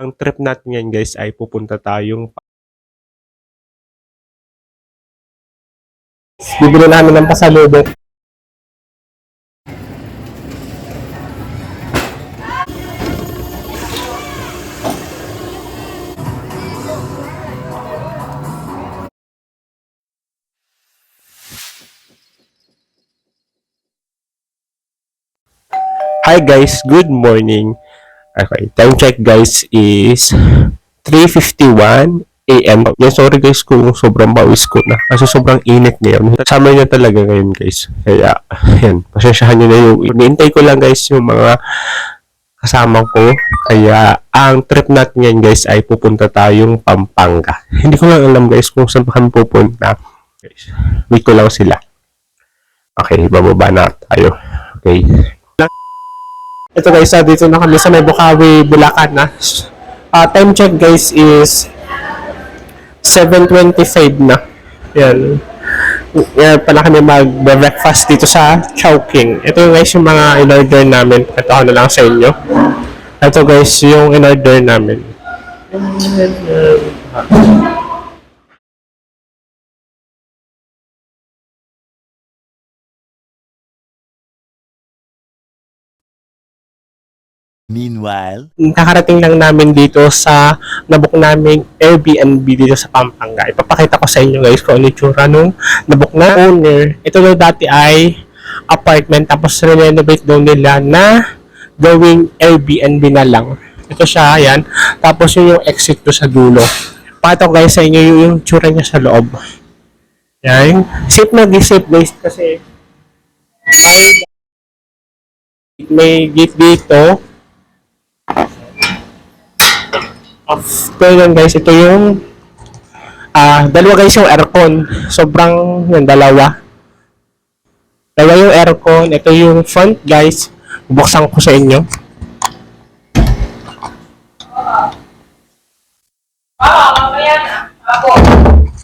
Ang trip natin ngayon guys ay pupunta tayong bibili namin ng pasalubong. Hi guys, good morning. Okay, time check guys is 3:51 AM. Yeah, sorry guys kung sobrang pawis ko na. Kasi sobrang init ngayon. Summer na talaga ngayon guys. Kaya, yan. Pasensyahan nyo na yung... Niintay ko lang guys yung mga kasama ko. Kaya, ang trip natin ngayon guys ay pupunta tayong Pampanga. Hindi ko lang alam guys kung saan pa kami pupunta. Guys, wait ko lang sila. Okay, bababa na tayo. Okay. Ito guys, dito na kami sa May Bukawi, Bulacan na. Time check guys is 7:25 na. Yan. Yan pala kami mag-breakfast dito sa Chowking. Ito guys yung mga in-order namin. Ito ko na lang sa inyo. Ito guys yung in-order namin. Meanwhile, Kakarating lang namin dito sa nabook naming Airbnb dito sa Pampanga. Ipapakita ko sa inyo guys kung ano yung tsura nung nabook na owner. Ito daw dati ay apartment tapos renovate daw nila na gawing Airbnb na lang. Ito siya, ayan. Tapos yun yung exit to sa dulo. Pakita ko guys sa inyo yung tsura niya sa loob. Yan. Safe na safe guys kasi may gate dito. After yan guys, ito yung dalawa guys yung aircon. Sobrang yan, dalawa yung aircon. Ito yung front guys. Bubuksan ko sa inyo.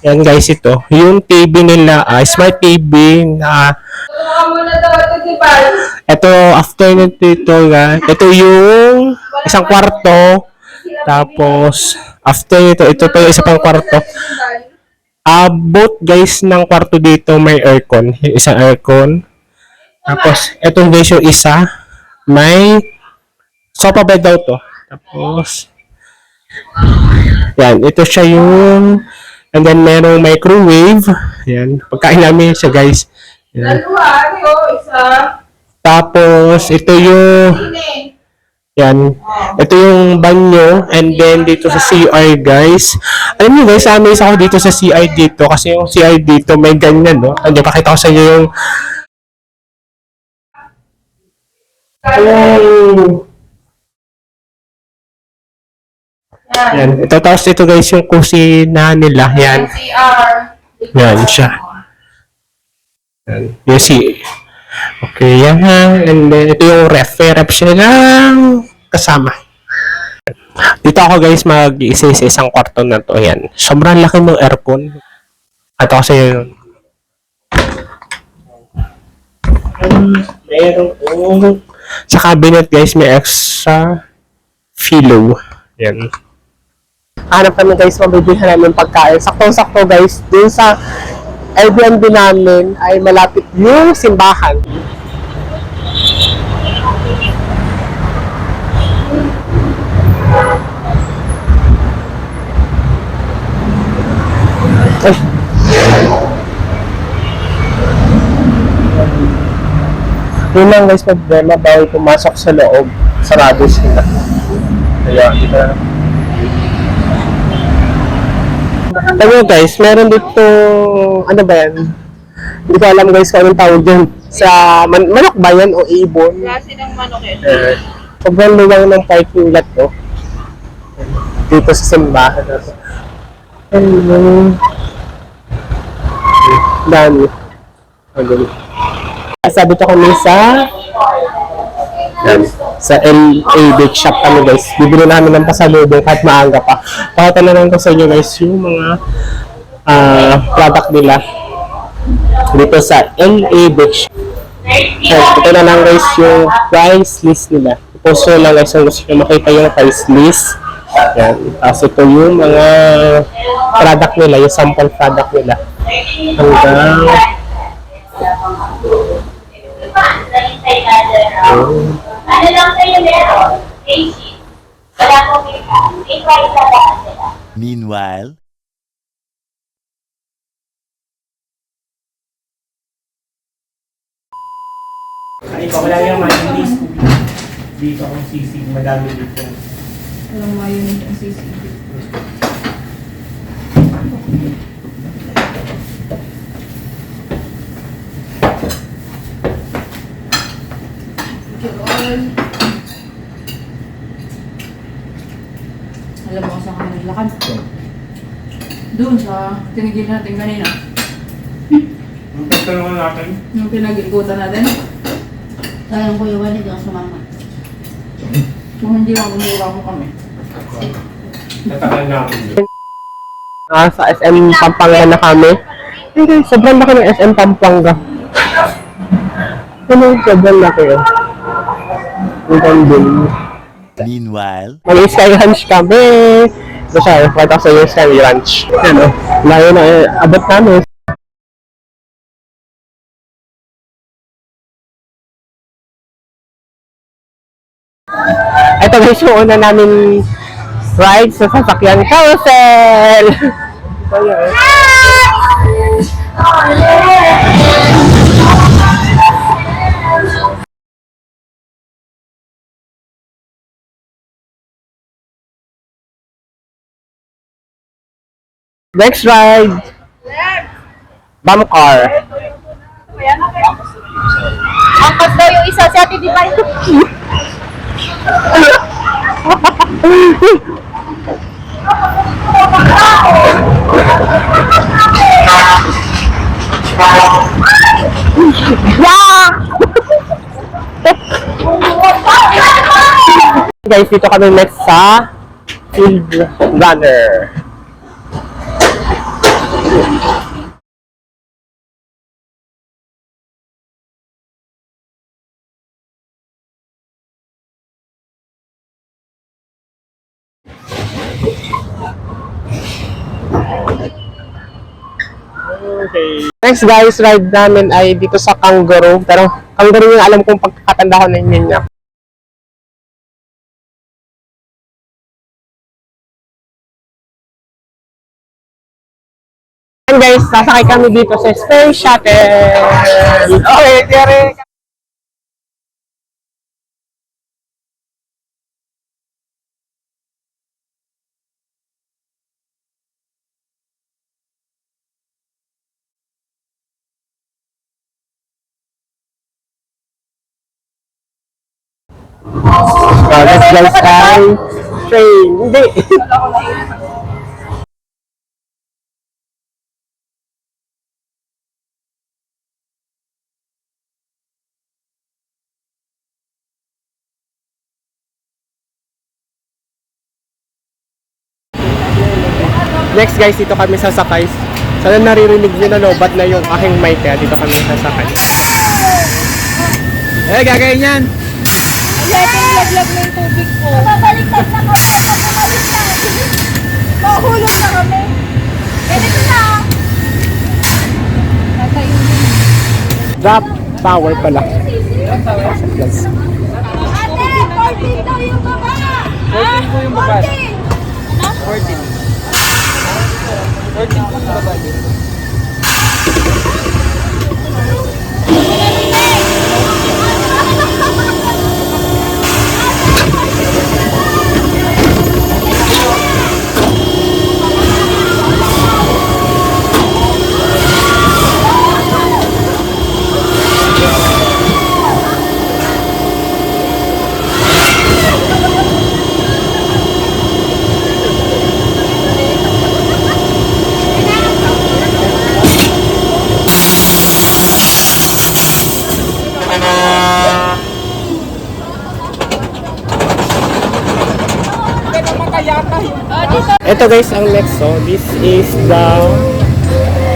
Yan guys, ito. Yung TV nila, smart TV na ito after nito ito yung isang kwarto. Tapos, after ito pa yung isa pang kwarto. Both guys ng kwarto dito may aircon. Isang aircon. Tapos, ito guys yung isa. May sofa bed daw to. Tapos, yan. Ito siya yung and then merong microwave. Yan. Pagkain namin siya guys. Yan. Tapos, ito yung yan. Ito yung banyo. And then, dito sa CR, guys. Alam niyo, guys, amaze ako dito sa CR dito. Kasi yung CR dito, may ganyan, no? Hindi, pakita ko sa inyo yung... Yan. Ito, tapos ito, guys, yung kusina nila. Yan. Yan siya. Yan. Yung okay, yan ha. And then, ito yung ref siya lang kasama. Dito ako guys mag-isa sa isang kwarto na to. Yan. Sobrang laki ng aircon. At ako sa'yo yun. Meron sa cabinet guys may extra pillow. Yan. Hanap kami guys, mabibihan namin pagkain. Sakto-sakto guys, dun sa Airbnb namin ay malapit yung simbahan. Ay. Yun lang guys, problema bawal pumasok sa loob. Sarado sila. Kaya, di ba? Alam guys, meron dito, ano ba yan? Hindi ko alam guys kung anong tawag dyan. Sa manok ba yan o ibon? Klase ng manok yan. Sobrang luwang ng parking lot to. Dito sa simbahan na to. Hello. Dami. Sabi to kami sa LA Bake Shop kami guys. Bibili namin ng pasalubong kahit maaga pa. Pakita na lang ko sa inyo guys yung mga product nila dito sa LA Bake Shop. Ito na lang guys yung price list nila. Post nyo lang guys kung gusto nyo makita yung price list. Yan. Tapos ito yung mga product nila, yung sample product nila. Hanggang Ano lang sa'yo meron? Asian. Wala ko kita. Ikaw isa ba sila? Meanwhile, ay, wala yung mayonnaise. Dito akong sisig, madami dito. Walang mayonnaise ang sisig. Alam mo kung saan kami naglakad? Doon sa tinigil natin kanina. Ang pagtanungan natin. Yung pinag-ikutan natin. Sayang Kuya Juan, hindi ako sumama. Kung hindi lang umura mo kami. Natakal namin doon. Sa SM Pampanga na kami. Hindi, sobrang laki ng SM Pampanga. Sobrang laki yun. Ang gandun. meanwhile, Mag-sky ranch kami. Ito siya, pakita ko sa iyo sky ranch. Yan o, layo na abot namin. Ito guys, yung una namin ride sa sasakyan carousel. Ito yun. Next ride. Bam car. Angkas daw yung isa si Ate Divine. Guys, dito kami next sa Field Runner. Okay. Next guys, ride namin ay dito sa Kangaroo. Pero Kangaroo yung alam kong pagkakatanda ko na yun niya. And guys, sasakay kami dito sa Space Shuttle. Okay, Derek. Let's guys ay train. Hindi. Next guys, dito kami sasakay. Sana naririnig nyo na lobat na yung aking mic kaya dito kami sasakay. Eh, gagawin yan! Laglag na yung tubig ko. Babaliktad na kami. Babaliktad. Mahulog na kami. Ganito na. Nasa yun. Drop power pala. Yes. Ate, 14 daw yung baba. 14 po yung baba. 14. 14 po yung baba. Ito guys, ang next so, this is the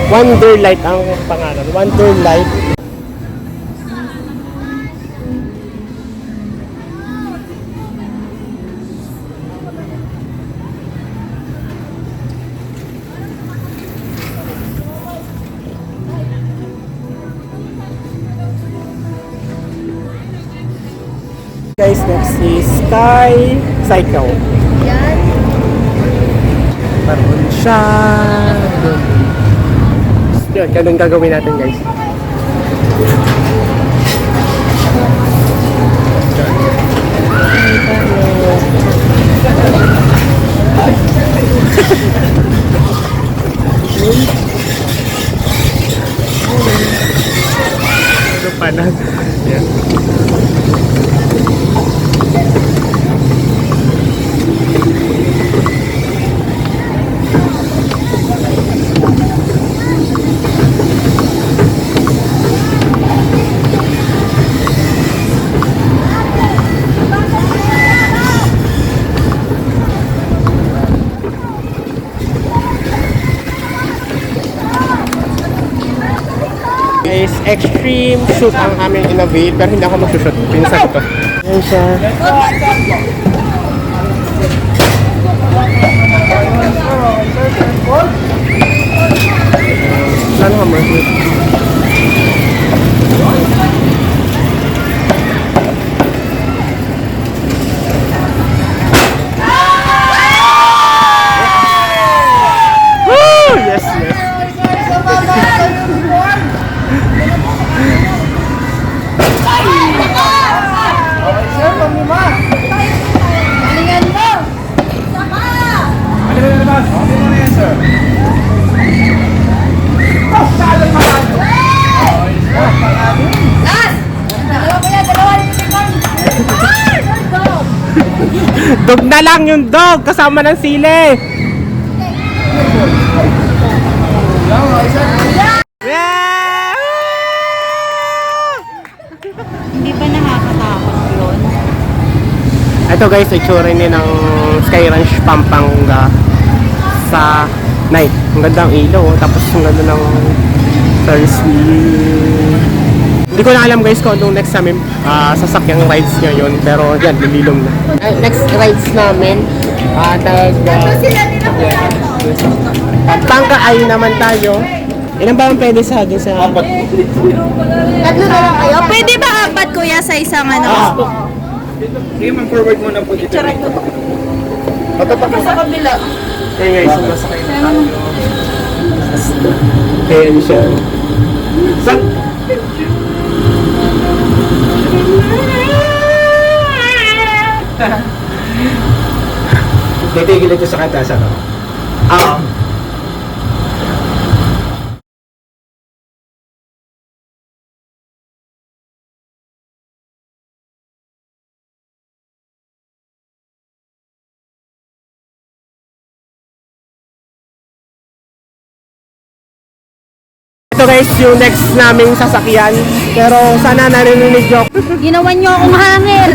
Wonderlight ang pangalan. Wonderlight. Guys, next is Sky Cycle. Yan. Parang siya. Yun, ganun gagawin natin guys. Ano pa na? Yan. Guys, extreme shoot ang aming innovate pero hindi ako magsushoot. Pinsan ko to. Ayan siya. Saan ka mag-shoot? Woo! Yes, yes. Galingan mo! Last! Dalawa pa yan, dalawa. Dog na lang yung dog kasama ng sili. Yeah! Hindi ba nakakatakot yun? Ito guys, itsura niya ng Sky Ranch Pampanga sa night. Ang ganda ng ilaw, oh. Tapos ang ganda ng Ferris wheel. Hindi ko na alam guys kung anong next namin sasakyang rides ngayon. Pero yan, lililom na. Next rides namin, Sila nila Pampanga ay naman tayo. Ilan ba ang pwede sa akin sa... Tatlo na lang kayo. Pwede ba apat kuya sa isang ano? Sige, forward mo na po dito. Sa kabila. Ayun guys, sumasakay na tayo. Ayan siya. Saan? Titigil ito sa kanta, saan? Ito guys, yung next naming sasakyan. Pero sana narinig nyo. Ginawan niyo akong hangir.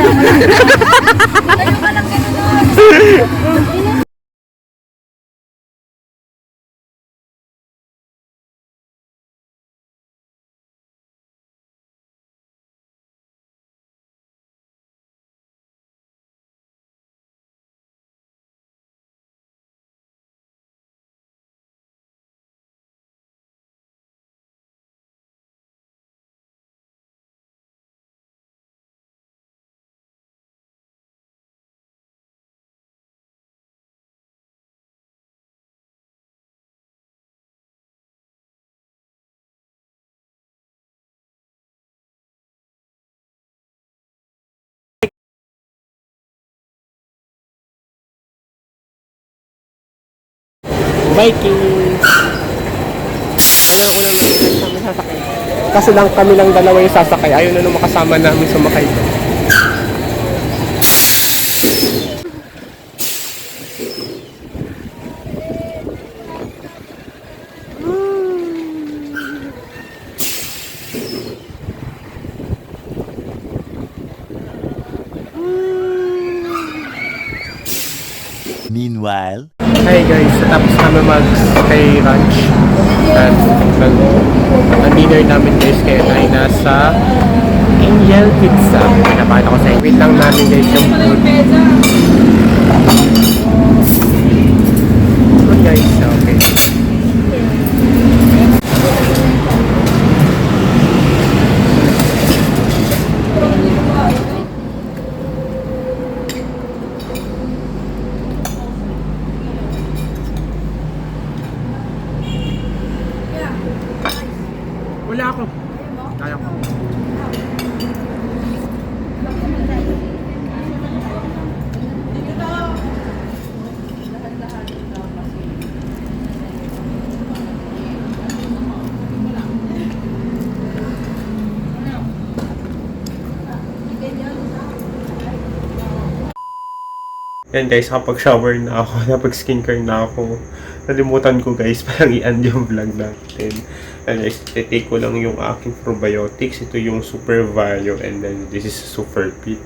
Vikings! Ayaw ko naman kami sasakay. Kasi lang kami lang dalawa yung sasakay. Ayaw na naman kasama namin sumakay. Meanwhile, Hi guys, tapos kami mag-Sky Ranch at dinner namin guys kaya tayo nasa Angel Pizza. Napakita ko sa inyo. Wait lang namin guys yung food. Good guys, okay. Yan guys, kapag shower na ako, kapag skincare na ako, nalimutan ko guys, parang i-end yung vlog natin. And guys, take ko lang yung aking probiotics. Ito yung Super Vario and then this is Super Fit.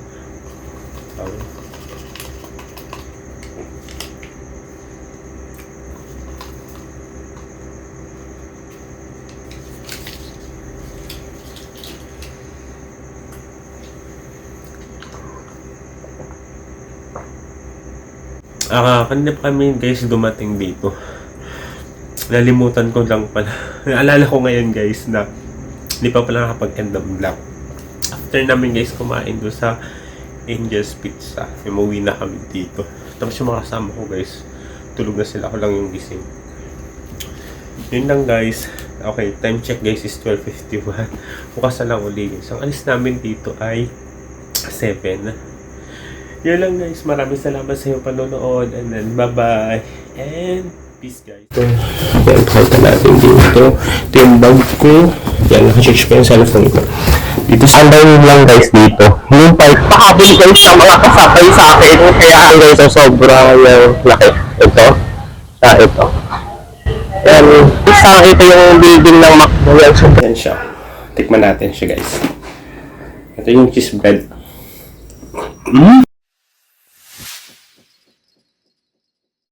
Kanina pa kami guys dumating dito. Nalimutan ko lang pala. Naalala ko ngayon guys na hindi pa pala nakapag-end ng vlog. After namin guys kumain doon sa Angel's Pizza, umuwi na kami dito. Tapos yung mga kasama ko guys, tulog na sila. Ako lang yung gising. Yun lang guys. Okay, time check guys is 12:51. Bukas na lang uli guys. Ang alis namin dito ay 7. Yun lang guys, maraming salamat sa iyong panonood and then bye-bye and peace guys. Yan, pakita natin dito. Ito yung bag ko. Yan, nakachurch ko yung cellphone ko. Dito sa underwear lang guys dito. Yung part, pa-happy guys sa mga kasabay sa akin. Kaya guys, sobrang laki. Ito. Ito. Yan, ito yung building ng McDonald's. Yan siya. Tikman natin siya guys. Ito yung cheese bread.